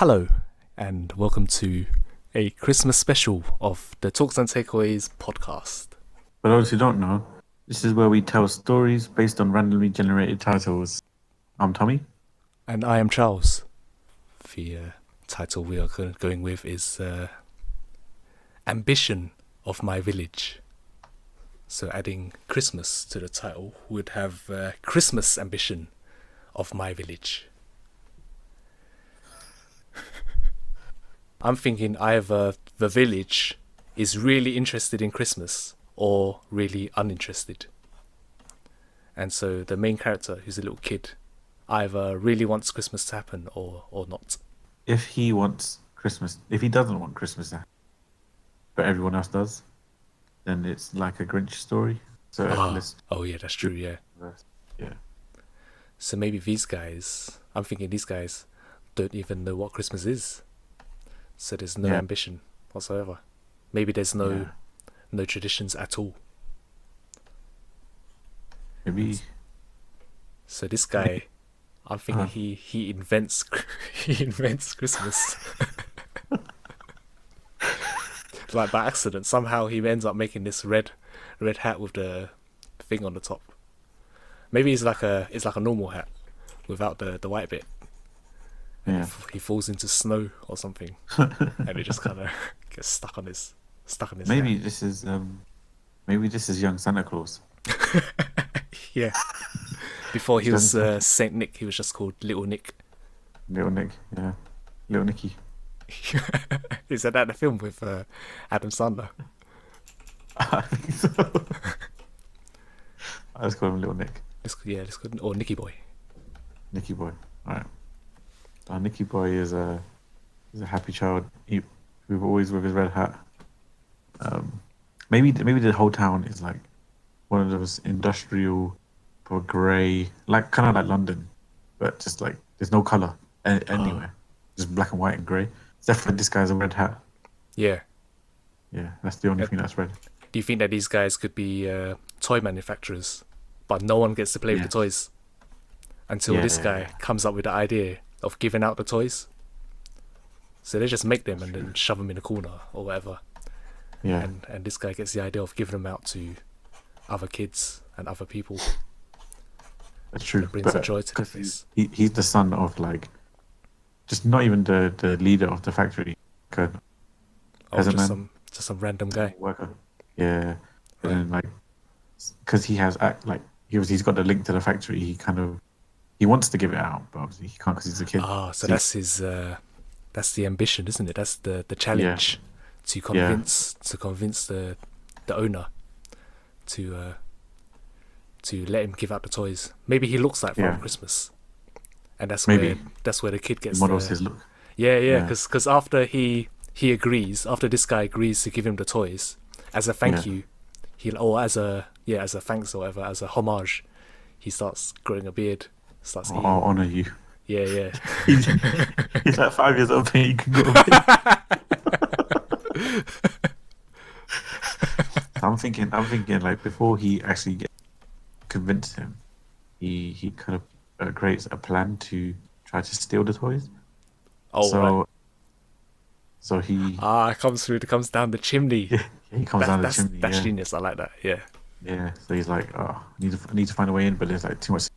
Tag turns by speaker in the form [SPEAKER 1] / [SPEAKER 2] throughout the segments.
[SPEAKER 1] Hello, and welcome to a Christmas special of the Talks and Takeaways podcast.
[SPEAKER 2] For those who don't know, this is where we tell stories based on randomly generated titles. I'm Tommy.
[SPEAKER 1] And I am Charles. The title we are going with is Ambition of My Village. So adding Christmas to the title would have Christmas Ambition of My Village. I'm thinking either the village is really interested in Christmas or really uninterested. And so the main character, who's a little kid, either really wants Christmas to happen or not.
[SPEAKER 2] If he doesn't want Christmas to happen, but everyone else does, then it's like a Grinch story. So
[SPEAKER 1] yeah, that's true, yeah.
[SPEAKER 2] Yeah.
[SPEAKER 1] So maybe I'm thinking these guys don't even know what Christmas is. So there's no ambition whatsoever. Maybe there's no traditions at all.
[SPEAKER 2] Maybe.
[SPEAKER 1] So this guy, I'm thinking he invents Christmas. Like by accident, somehow he ends up making this red hat with the thing on the top. Maybe it's like a normal hat without the white bit.
[SPEAKER 2] Yeah.
[SPEAKER 1] He falls into snow or something, and it just kind of gets stuck on his
[SPEAKER 2] Maybe
[SPEAKER 1] hat.
[SPEAKER 2] this is young Santa Claus.
[SPEAKER 1] Yeah. Before he was Saint Nick, he was just called Little Nick.
[SPEAKER 2] Little Nick, yeah. Little Nicky.
[SPEAKER 1] Is that the film with Adam Sandler?
[SPEAKER 2] I think so. I just call him Little Nick.
[SPEAKER 1] Let's call him, or Nicky Boy.
[SPEAKER 2] Nicky Boy. Alright. Nicky Boy is a happy child. We've always with his red hat. Maybe the whole town is like one of those industrial or grey, like kind of like London, but just like there's no colour anywhere, just black and white and grey. Except for this guy's a red hat.
[SPEAKER 1] Yeah.
[SPEAKER 2] Yeah, that's the only thing that's red.
[SPEAKER 1] Do you think that these guys could be toy manufacturers, but no one gets to play with the toys until this guy comes up with the idea of giving out the toys? So they just make them and then shove them in a corner or whatever.
[SPEAKER 2] Yeah.
[SPEAKER 1] And this guy gets the idea of giving them out to other kids and other people.
[SPEAKER 2] That's true.
[SPEAKER 1] It brings a joy to the face.
[SPEAKER 2] He's the son of like, just not even the leader of the factory.
[SPEAKER 1] Just some random guy.
[SPEAKER 2] Worker. Yeah. And then like, because he has he's got the link to the factory. He wants to give it out, but obviously he can't because he's a kid.
[SPEAKER 1] So that's his. That's the ambition, isn't it? That's the challenge to convince the owner to let him give out the toys. Maybe he looks like Father Christmas, and that's where the kid gets.
[SPEAKER 2] Models his look.
[SPEAKER 1] Yeah. Because after after this guy agrees to give him the toys as a thank you, as a thanks or whatever, as a homage, he starts growing a beard.
[SPEAKER 2] I'll honour you.
[SPEAKER 1] Yeah.
[SPEAKER 2] He's like 5 years old and you can go I'm thinking like before he actually convinces him, he kind of creates a plan to try to steal the toys. So he
[SPEAKER 1] it comes down the chimney.
[SPEAKER 2] Yeah, he comes down the chimney.
[SPEAKER 1] That's genius. I like that. Yeah.
[SPEAKER 2] Yeah. So he's like, I need to find a way in, but there's like too much.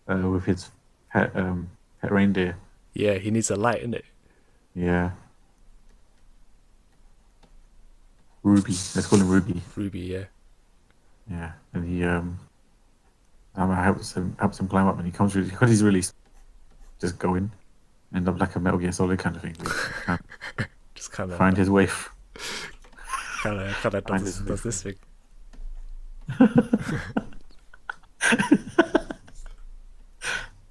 [SPEAKER 2] With his pet reindeer.
[SPEAKER 1] Yeah, he needs a light, innit?
[SPEAKER 2] Yeah. Ruby. Let's call him Ruby.
[SPEAKER 1] Ruby, yeah.
[SPEAKER 2] Yeah, and he helps him climb up, and he comes because he's really just going, end up like a Metal Gear Solid kind of thing.
[SPEAKER 1] Just kind of
[SPEAKER 2] find his way.
[SPEAKER 1] Kind of does this thing.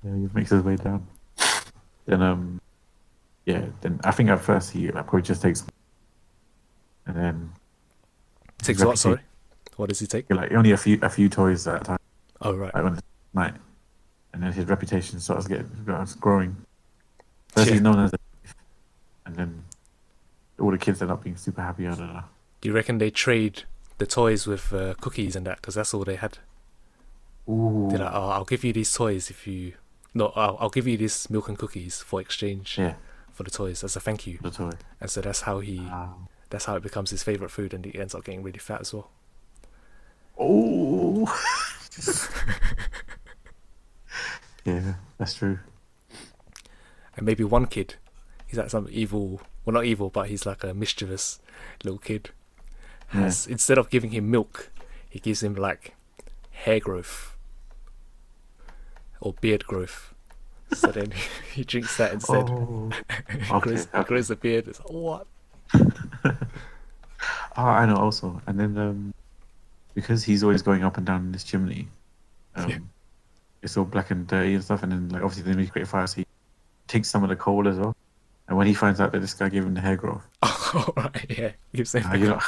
[SPEAKER 2] Yeah, he makes his way down. Then then I think at first he probably just takes, and then
[SPEAKER 1] takes what? Sorry, what does he take?
[SPEAKER 2] Like only a few toys at a time.
[SPEAKER 1] Oh right.
[SPEAKER 2] Like on the night, and then his reputation starts growing. First he's known as, and then all the kids end up being super happy. I don't know.
[SPEAKER 1] Do you reckon they trade the toys with cookies and that? Because that's all they had.
[SPEAKER 2] Ooh.
[SPEAKER 1] They're like, I'll give you these toys if you No, I'll give you this milk and cookies for exchange
[SPEAKER 2] Yeah,
[SPEAKER 1] for the toys as a thank you.
[SPEAKER 2] the toy.
[SPEAKER 1] And so that's how it becomes his favorite food, and he ends up getting really fat as well.
[SPEAKER 2] Oh, yeah, that's true.
[SPEAKER 1] And maybe one kid, he's like some evil, well, not evil, but he's like a mischievous little kid.
[SPEAKER 2] Yeah.
[SPEAKER 1] Instead of giving him milk, he gives him like hair growth or beard growth. So then he drinks that instead.
[SPEAKER 2] Oh,
[SPEAKER 1] He
[SPEAKER 2] okay, okay.
[SPEAKER 1] grows a beard. It's like, what?
[SPEAKER 2] Oh, I know also. And then because he's always going up and down this chimney,
[SPEAKER 1] Yeah.
[SPEAKER 2] it's all black and dirty and stuff. And then like obviously they make great fire, so he takes some of the coal as well. And when he finds out that this guy gave him the hair growth,
[SPEAKER 1] Oh, right, yeah. Gives him
[SPEAKER 2] you know,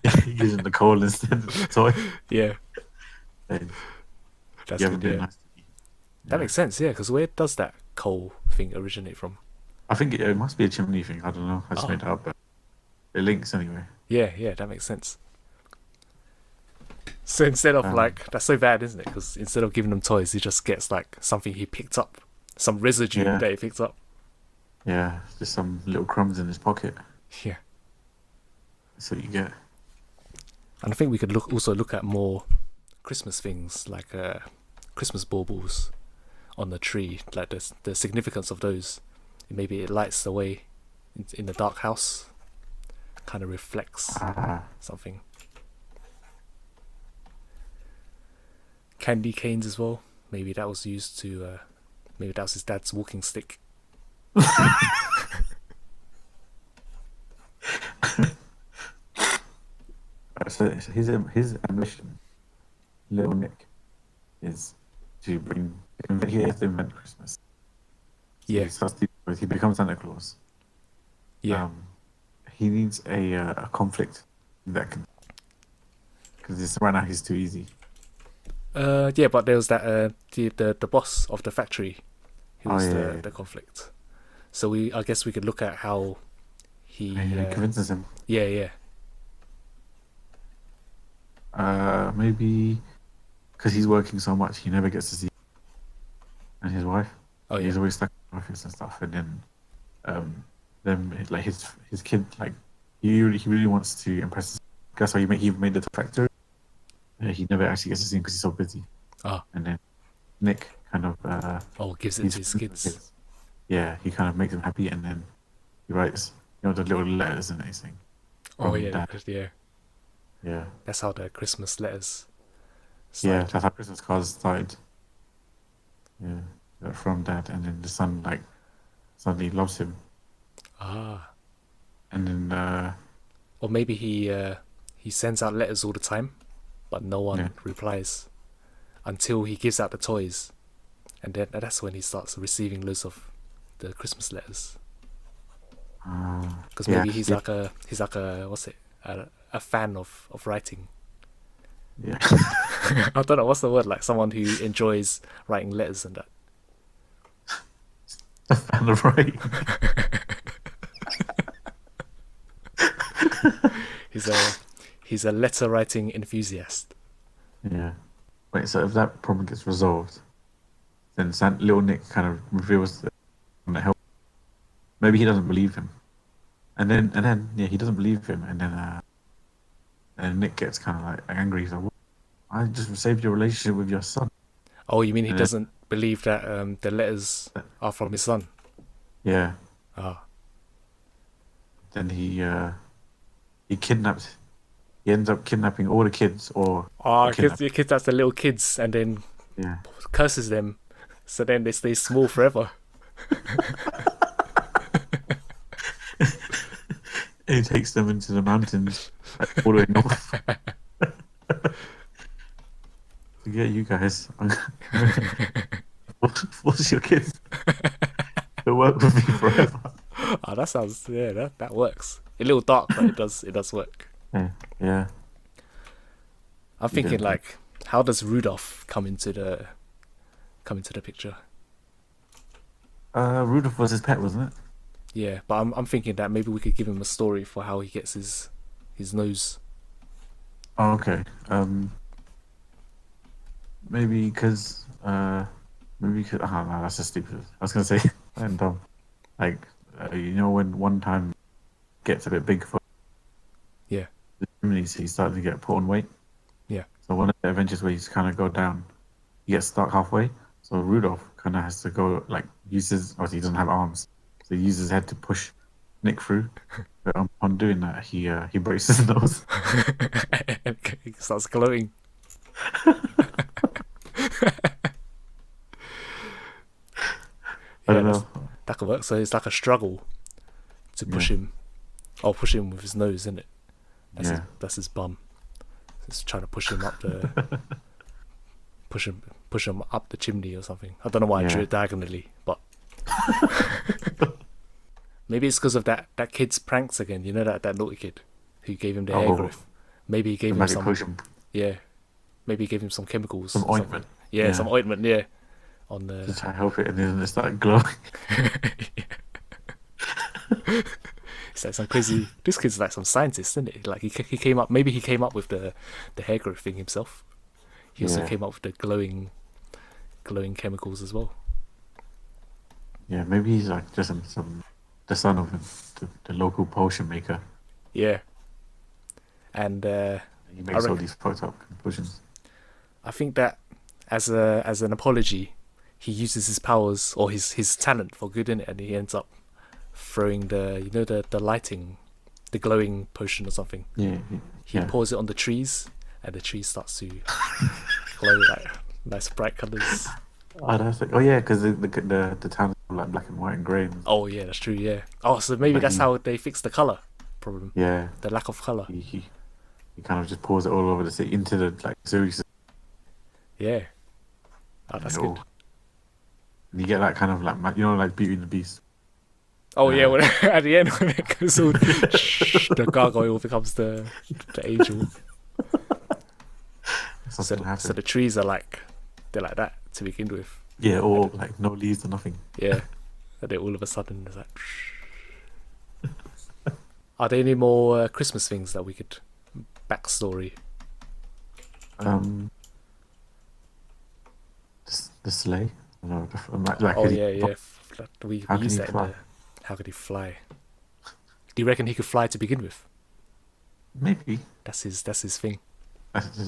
[SPEAKER 2] he's using the coal instead of the toy.
[SPEAKER 1] yeah,
[SPEAKER 2] And
[SPEAKER 1] that's
[SPEAKER 2] you haven't
[SPEAKER 1] good.
[SPEAKER 2] done
[SPEAKER 1] Yeah.
[SPEAKER 2] nice to me.
[SPEAKER 1] That
[SPEAKER 2] Yeah.
[SPEAKER 1] makes sense, yeah, because where does that coal thing originate from?
[SPEAKER 2] I think it must be a chimney thing. I don't know. I just
[SPEAKER 1] Oh,
[SPEAKER 2] made it up, but it links anyway.
[SPEAKER 1] yeah, that makes sense. So instead of
[SPEAKER 2] Um,
[SPEAKER 1] that's so bad, isn't it? Because instead of giving them toys, he just gets like something he picked up, some residue
[SPEAKER 2] yeah,
[SPEAKER 1] that he picked up.
[SPEAKER 2] yeah. Just some little crumbs in his pocket.
[SPEAKER 1] Yeah,
[SPEAKER 2] That's what you get.
[SPEAKER 1] and I think we could also look at more Christmas things like Christmas baubles on the tree, like the significance of those. Maybe it lights the way in the dark house, kind of reflects
[SPEAKER 2] Ah,
[SPEAKER 1] something. Candy canes as well. Maybe that was used to. Maybe that was his dad's walking stick.
[SPEAKER 2] so his ambition, little Nick, is to he has to invent Christmas. So
[SPEAKER 1] Yeah,
[SPEAKER 2] he becomes Santa Claus.
[SPEAKER 1] yeah.
[SPEAKER 2] He needs a conflict that can, because right now he's too easy.
[SPEAKER 1] Yeah, but there was that the boss of the factory, who
[SPEAKER 2] Oh
[SPEAKER 1] was
[SPEAKER 2] yeah,
[SPEAKER 1] the conflict. So I guess we could look at how he
[SPEAKER 2] yeah. He convinces him.
[SPEAKER 1] yeah.
[SPEAKER 2] Maybe because he's working so much, he never gets to see and his wife.
[SPEAKER 1] Oh
[SPEAKER 2] He's
[SPEAKER 1] yeah.
[SPEAKER 2] always stuck in the office and stuff, and then like his kid, like he really wants to impress. That's why he made the factory. He never actually gets to see him because he's so busy.
[SPEAKER 1] Ah,
[SPEAKER 2] And then Nick kind of
[SPEAKER 1] gives it
[SPEAKER 2] he's
[SPEAKER 1] to his kids.
[SPEAKER 2] yeah, he kind of makes them happy, and then he writes the little letters and everything
[SPEAKER 1] Oh
[SPEAKER 2] from
[SPEAKER 1] yeah,
[SPEAKER 2] dad.
[SPEAKER 1] yeah.
[SPEAKER 2] Yeah,
[SPEAKER 1] That's how the Christmas letters
[SPEAKER 2] yeah,
[SPEAKER 1] started.
[SPEAKER 2] that's how Christmas cards started. Yeah, from dad, and then the son like suddenly loves him,
[SPEAKER 1] Ah,
[SPEAKER 2] and then
[SPEAKER 1] or maybe he sends out letters all the time, but no
[SPEAKER 2] yeah,
[SPEAKER 1] one replies until he gives out the toys, and then that's when he starts receiving loads of the Christmas letters. Because
[SPEAKER 2] yeah,
[SPEAKER 1] maybe he's like a what's it a fan of writing.
[SPEAKER 2] yeah.
[SPEAKER 1] I don't know what's the word, like someone who enjoys writing letters and that.
[SPEAKER 2] And the right.
[SPEAKER 1] He's a letter writing enthusiast.
[SPEAKER 2] Yeah. Wait, so if that problem gets resolved, then little Nick kind of reveals that help. Maybe he doesn't believe him, and then yeah, he doesn't believe him, and Nick gets kind of like angry. He's like, "What? I just saved your relationship with your son."
[SPEAKER 1] Oh, you mean he
[SPEAKER 2] And then,
[SPEAKER 1] doesn't believe that the letters are from his son?
[SPEAKER 2] yeah,
[SPEAKER 1] Ah,
[SPEAKER 2] then he kidnaps. He ends up kidnapping all the kids, or kidnap.
[SPEAKER 1] he kidnaps the little kids and then
[SPEAKER 2] Yeah,
[SPEAKER 1] curses them, so then they stay small forever.
[SPEAKER 2] and he takes them into the mountains, like, all the way north. Yeah, you guys, force your kids to work with me forever.
[SPEAKER 1] Ah, that sounds that works. A little dark, but it does work.
[SPEAKER 2] Yeah, yeah.
[SPEAKER 1] I'm
[SPEAKER 2] You
[SPEAKER 1] thinking
[SPEAKER 2] don't-
[SPEAKER 1] like, how does Rudolph come into the picture?
[SPEAKER 2] Rudolph was his pet, wasn't it?
[SPEAKER 1] Yeah, but I'm thinking that maybe we could give him a story for how he gets his nose.
[SPEAKER 2] Oh, okay. Maybe because maybe you could. Oh no, that's just stupid. I was gonna say, and like when one time gets a bit big for
[SPEAKER 1] Yeah,
[SPEAKER 2] the chimneys, he started to get put on weight.
[SPEAKER 1] yeah.
[SPEAKER 2] So one of the adventures where he's kind of go down, he gets stuck halfway. So Rudolph kind of has to go like uses. Obviously, he doesn't have arms, so he uses his head to push Nick through. But on doing that, he breaks his nose.
[SPEAKER 1] And he starts glowing.
[SPEAKER 2] I
[SPEAKER 1] Yeah,
[SPEAKER 2] don't know.
[SPEAKER 1] that could work. So it's like a struggle to push
[SPEAKER 2] Yeah,
[SPEAKER 1] him. Oh, push him with his nose, isn't it?
[SPEAKER 2] yeah.
[SPEAKER 1] That's his bum. It's trying to push him up the push him up the chimney or something. I don't know why I drew
[SPEAKER 2] Yeah.
[SPEAKER 1] it diagonally, but maybe it's because of that kid's pranks again. You know that naughty kid who gave him the hair
[SPEAKER 2] Oh,
[SPEAKER 1] growth. Maybe he gave
[SPEAKER 2] the
[SPEAKER 1] him
[SPEAKER 2] magic
[SPEAKER 1] some.
[SPEAKER 2] potion,
[SPEAKER 1] Yeah, maybe he gave him some chemicals
[SPEAKER 2] some
[SPEAKER 1] or something.
[SPEAKER 2] ointment.
[SPEAKER 1] Yeah,
[SPEAKER 2] Yeah,
[SPEAKER 1] some ointment. Yeah, on
[SPEAKER 2] to
[SPEAKER 1] the.
[SPEAKER 2] try to help it, and then it started glowing.
[SPEAKER 1] It's like some crazy. This kid's like some scientist, isn't it? Like he came up. Maybe he came up with the hair growth thing himself. He also
[SPEAKER 2] Yeah,
[SPEAKER 1] came up with the glowing chemicals as well.
[SPEAKER 2] yeah. Maybe he's like just some the son of him, the local potion maker.
[SPEAKER 1] Yeah, and
[SPEAKER 2] He
[SPEAKER 1] I
[SPEAKER 2] makes all
[SPEAKER 1] reckon
[SPEAKER 2] these fucked up potions.
[SPEAKER 1] I think that as an apology, he uses his powers or his talent for good in it, and he ends up throwing the lighting, the glowing potion or something.
[SPEAKER 2] Yeah,
[SPEAKER 1] He
[SPEAKER 2] yeah.
[SPEAKER 1] pours it on the trees, and the trees starts to glow like nice bright colors.
[SPEAKER 2] Oh, that's like, oh yeah, because the town is like black and white and grey. And,
[SPEAKER 1] Oh yeah, that's true. Yeah. Oh, so maybe
[SPEAKER 2] but
[SPEAKER 1] that's how they fix the color problem,
[SPEAKER 2] yeah,
[SPEAKER 1] the lack of color.
[SPEAKER 2] he kind of just pours it all over the city into the like sewage system.
[SPEAKER 1] Yeah. Oh,
[SPEAKER 2] And
[SPEAKER 1] that's
[SPEAKER 2] it
[SPEAKER 1] good.
[SPEAKER 2] all, and you get that kind of like like Beauty and the Beast.
[SPEAKER 1] Oh yeah,
[SPEAKER 2] Uh,
[SPEAKER 1] when, at the end when it goes all, the gargoyle becomes the angel.
[SPEAKER 2] something
[SPEAKER 1] So
[SPEAKER 2] happened.
[SPEAKER 1] the trees are like they're like that to begin with.
[SPEAKER 2] Yeah, or like no leaves or nothing.
[SPEAKER 1] Yeah. And then all of a sudden it's like. Are there any more Christmas things that we could backstory?
[SPEAKER 2] Um, the sleigh. I don't know, like
[SPEAKER 1] Oh
[SPEAKER 2] could he,
[SPEAKER 1] yeah, yeah.
[SPEAKER 2] how
[SPEAKER 1] We
[SPEAKER 2] can
[SPEAKER 1] used
[SPEAKER 2] he
[SPEAKER 1] that in
[SPEAKER 2] fly?
[SPEAKER 1] the. How could he fly? Do you reckon he could fly to begin with?
[SPEAKER 2] Maybe.
[SPEAKER 1] That's his thing.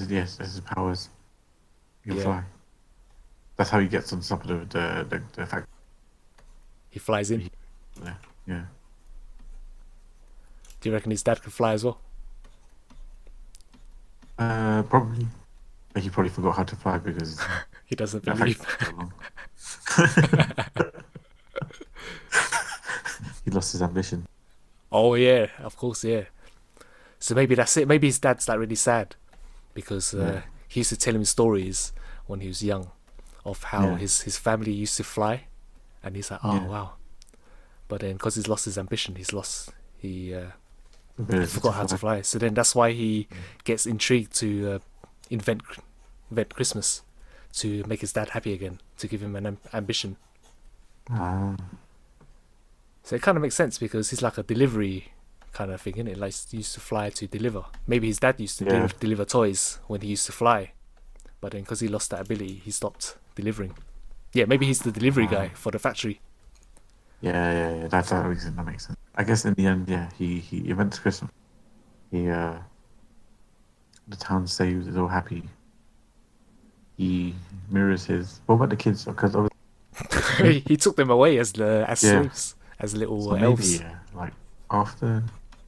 [SPEAKER 2] Yes, that's his powers. He can
[SPEAKER 1] Yeah.
[SPEAKER 2] fly. That's how he gets on top of the fact.
[SPEAKER 1] He flies in.
[SPEAKER 2] He, yeah, yeah.
[SPEAKER 1] Do you reckon his dad could fly as well?
[SPEAKER 2] Probably. But he probably forgot how to fly because
[SPEAKER 1] He doesn't
[SPEAKER 2] the
[SPEAKER 1] believe.
[SPEAKER 2] effect was so long. He lost his ambition.
[SPEAKER 1] Oh yeah, of course, yeah. So maybe that's it. Maybe his dad's like really sad because
[SPEAKER 2] Yeah,
[SPEAKER 1] he used to tell him stories when he was young of how
[SPEAKER 2] yeah,
[SPEAKER 1] his family used to fly, and he's like, oh
[SPEAKER 2] yeah.
[SPEAKER 1] wow. But then because he's lost his ambition, he
[SPEAKER 2] Ability to
[SPEAKER 1] forgot how to
[SPEAKER 2] fly.
[SPEAKER 1] fly. So then that's why he gets intrigued to invent Christmas to make his dad happy again, to give him an ambition.
[SPEAKER 2] Ah,
[SPEAKER 1] So it kind of makes sense because he's like a delivery kind of thing, isn't it? Like he used to fly to deliver. Maybe his dad used to
[SPEAKER 2] yeah.
[SPEAKER 1] deliver toys when he used to fly, but then because he lost that ability, he stopped delivering. Yeah, maybe he's the delivery guy
[SPEAKER 2] Ah,
[SPEAKER 1] for the factory.
[SPEAKER 2] yeah. That makes sense. That makes sense. I guess in the end, yeah, he invents Christmas. He the town saves is all happy. He mirrors his. What about the kids? Because
[SPEAKER 1] He took them away as
[SPEAKER 2] yeah.
[SPEAKER 1] slaves, as little
[SPEAKER 2] So maybe
[SPEAKER 1] elves.
[SPEAKER 2] like after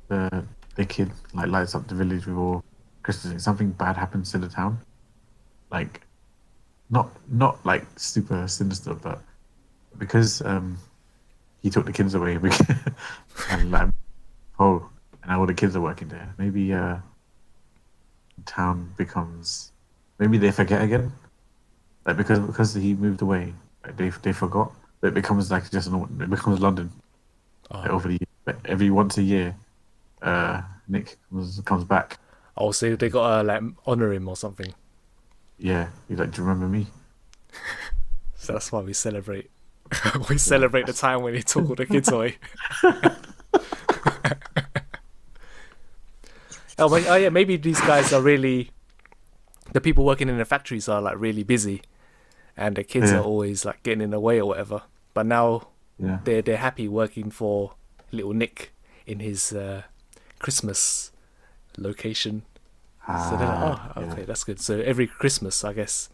[SPEAKER 2] the kid like lights up the village with all Christmas, something bad happens to the town. Like not like super sinister, but because he took the kids away and like and all the kids are working there. Maybe town becomes maybe they forget again. Like because he moved away, like they forgot. But it becomes like it becomes London like,
[SPEAKER 1] Oh,
[SPEAKER 2] over the year. But every once a year, Nick comes back.
[SPEAKER 1] oh, so they gotta like honor him or something.
[SPEAKER 2] Yeah, he's like, "Do you remember me?"
[SPEAKER 1] So that's why we celebrate. We
[SPEAKER 2] Yeah,
[SPEAKER 1] celebrate the time when he took all the kids away. Oh yeah, maybe these guys are really the people working in the factories are like really busy, and the kids are always like getting in the way or whatever. But now they're happy working for little Nick in his Christmas location. So they're like, oh, okay, that's good. So every Christmas, I guess,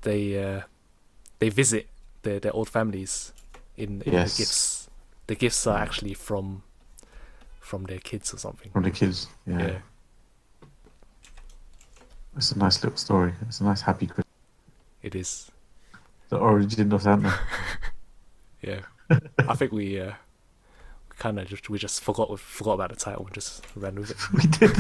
[SPEAKER 1] they visit their old families in the gifts. The gifts are actually from their kids or something.
[SPEAKER 2] From the kids, yeah. It's a nice little story. It's a nice happy Christmas.
[SPEAKER 1] It is.
[SPEAKER 2] The origin of Santa.
[SPEAKER 1] Yeah. I think we kind of just forgot about the title and just ran with it.
[SPEAKER 2] We did.